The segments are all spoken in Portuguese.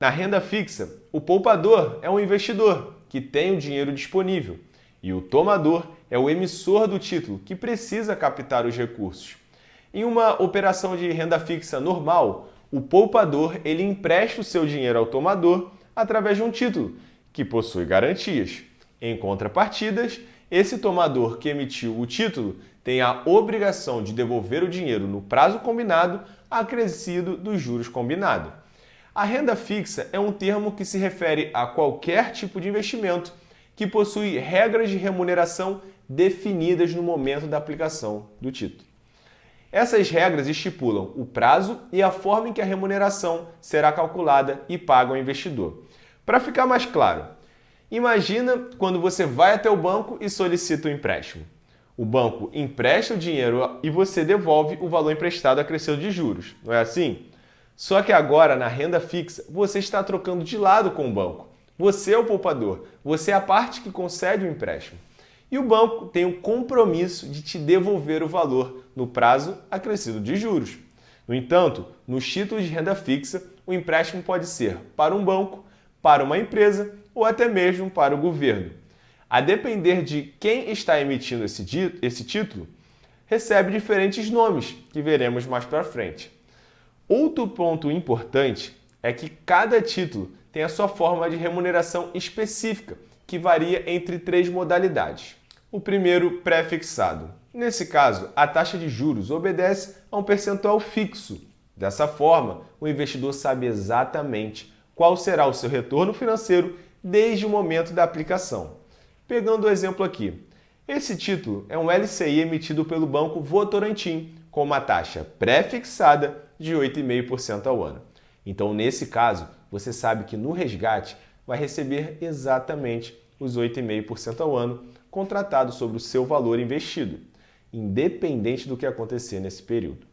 Na renda fixa, o poupador é um investidor que tem o dinheiro disponível e o tomador é o emissor do título que precisa captar os recursos. Em uma operação de renda fixa normal, o poupador ele empresta o seu dinheiro ao tomador através de um título que possui garantias. Em contrapartidas, esse tomador que emitiu o título tem a obrigação de devolver o dinheiro no prazo combinado, acrescido dos juros combinados. A renda fixa é um termo que se refere a qualquer tipo de investimento que possui regras de remuneração definidas no momento da aplicação do título. Essas regras estipulam o prazo e a forma em que a remuneração será calculada e paga ao investidor. Para ficar mais claro, imagina quando você vai até o banco e solicita um empréstimo. O banco empresta o dinheiro e você devolve o valor emprestado acrescido de juros, não é assim? Só que agora, na renda fixa, você está trocando de lado com o banco. Você é o poupador, você é a parte que concede o empréstimo. E o banco tem o compromisso de te devolver o valor no prazo acrescido de juros. No entanto, nos títulos de renda fixa, o empréstimo pode ser para um banco, para uma empresa ou até mesmo para o governo. A depender de quem está emitindo esse título, recebe diferentes nomes, que veremos mais para frente. Outro ponto importante é que cada título tem a sua forma de remuneração específica, que varia entre 3 modalidades. O primeiro, pré-fixado. Nesse caso, a taxa de juros obedece a um percentual fixo. Dessa forma, o investidor sabe exatamente qual será o seu retorno financeiro desde o momento da aplicação. Pegando o exemplo aqui, esse título é um LCI emitido pelo Banco Votorantim, com uma taxa pré-fixada de 8,5% ao ano. Então, nesse caso, você sabe que no resgate vai receber exatamente os 8,5% ao ano contratado sobre o seu valor investido, independente do que acontecer nesse período.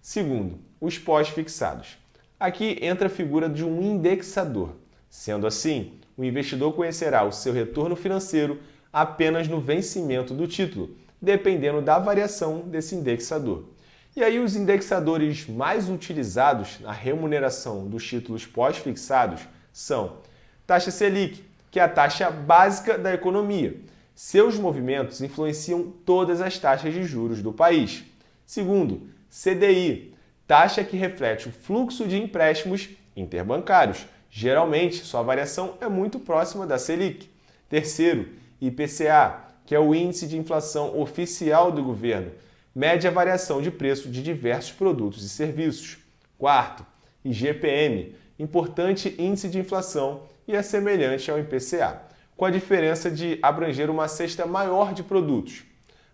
Segundo, os pós-fixados. Aqui entra a figura de um indexador. Sendo assim, o investidor conhecerá o seu retorno financeiro apenas no vencimento do título, dependendo da variação desse indexador. E aí os indexadores mais utilizados na remuneração dos títulos pós-fixados são taxa Selic, que é a taxa básica da economia. Seus movimentos influenciam todas as taxas de juros do país. Segundo, CDI, taxa que reflete o fluxo de empréstimos interbancários. Geralmente, sua variação é muito próxima da Selic. Terceiro, IPCA, que é o índice de inflação oficial do governo, mede a variação de preço de diversos produtos e serviços. Quarto, IGPM, importante índice de inflação e é semelhante ao IPCA, com a diferença de abranger uma cesta maior de produtos.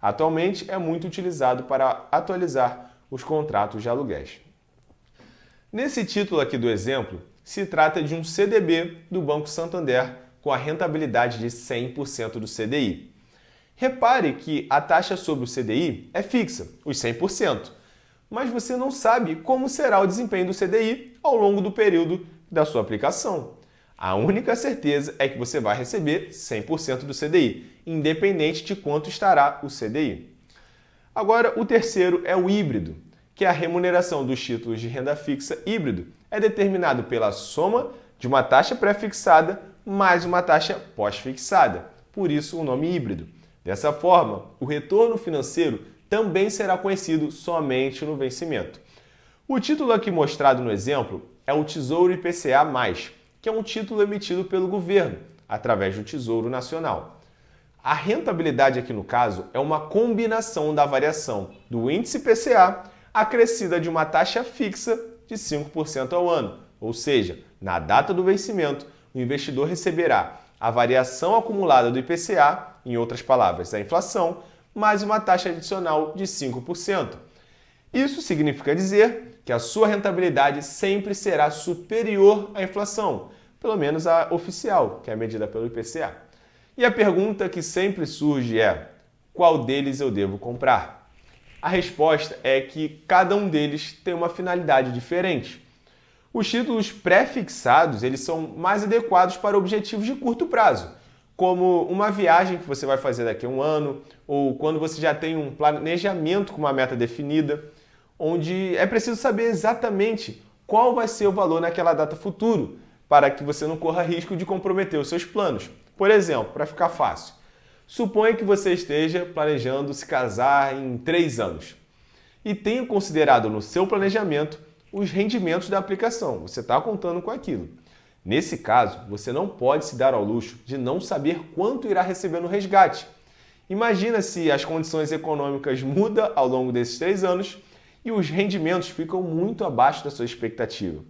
Atualmente é muito utilizado para atualizar os contratos de aluguéis. Nesse título aqui do exemplo, se trata de um CDB do Banco Santander com a rentabilidade de 100% do CDI. Repare que a taxa sobre o CDI é fixa, os 100%, mas você não sabe como será o desempenho do CDI ao longo do período da sua aplicação. A única certeza é que você vai receber 100% do CDI, independente de quanto estará o CDI. Agora, o terceiro é o híbrido, que é a remuneração dos títulos de renda fixa híbrido é determinado pela soma de uma taxa pré-fixada mais uma taxa pós-fixada, por isso o nome híbrido. Dessa forma, o retorno financeiro também será conhecido somente no vencimento. O título aqui mostrado no exemplo é o Tesouro IPCA+, que é um título emitido pelo governo, através do Tesouro Nacional. A rentabilidade aqui no caso é uma combinação da variação do índice IPCA acrescida de uma taxa fixa de 5% ao ano, ou seja, na data do vencimento, o investidor receberá a variação acumulada do IPCA, em outras palavras, a inflação, mais uma taxa adicional de 5%. Isso significa dizer que a sua rentabilidade sempre será superior à inflação, pelo menos a oficial, que é medida pelo IPCA. E a pergunta que sempre surge é: qual deles eu devo comprar? A resposta é que cada um deles tem uma finalidade diferente. Os títulos pré-fixados, eles são mais adequados para objetivos de curto prazo, como uma viagem que você vai fazer daqui a um ano, ou quando você já tem um planejamento com uma meta definida, onde é preciso saber exatamente qual vai ser o valor naquela data futuro, para que você não corra risco de comprometer os seus planos. Por exemplo, para ficar fácil, suponha que você esteja planejando se casar em 3 anos e tenha considerado no seu planejamento os rendimentos da aplicação. Você está contando com aquilo. Nesse caso, você não pode se dar ao luxo de não saber quanto irá receber no resgate. Imagina se as condições econômicas mudam ao longo desses 3 anos e os rendimentos ficam muito abaixo da sua expectativa.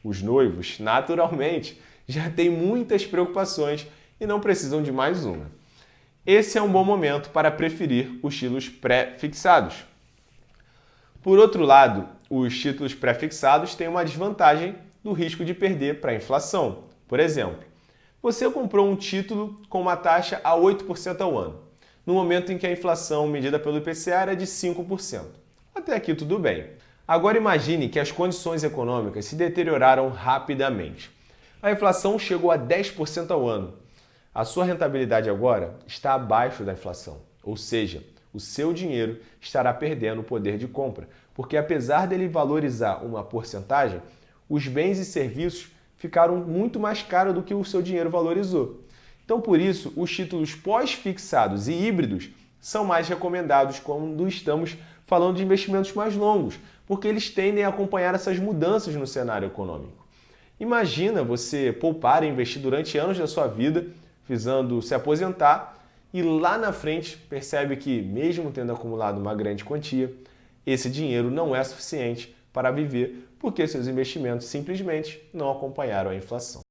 Os noivos, naturalmente, já têm muitas preocupações e não precisam de mais uma. Esse é um bom momento para preferir os títulos pré-fixados. Por outro lado, os títulos pré-fixados têm uma desvantagem do risco de perder para a inflação. Por exemplo, você comprou um título com uma taxa a 8% ao ano, no momento em que a inflação medida pelo IPCA era de 5%. Até aqui tudo bem. Agora imagine que as condições econômicas se deterioraram rapidamente. A inflação chegou a 10% ao ano. A sua rentabilidade agora está abaixo da inflação, ou seja, o seu dinheiro estará perdendo o poder de compra, porque apesar dele valorizar uma porcentagem, os bens e serviços ficaram muito mais caros do que o seu dinheiro valorizou. Então, por isso, os títulos pós-fixados e híbridos são mais recomendados quando estamos falando de investimentos mais longos, porque eles tendem a acompanhar essas mudanças no cenário econômico. Imagina você poupar e investir durante anos da sua vida, visando se aposentar, e lá na frente percebe que, mesmo tendo acumulado uma grande quantia, esse dinheiro não é suficiente para viver porque seus investimentos simplesmente não acompanharam a inflação.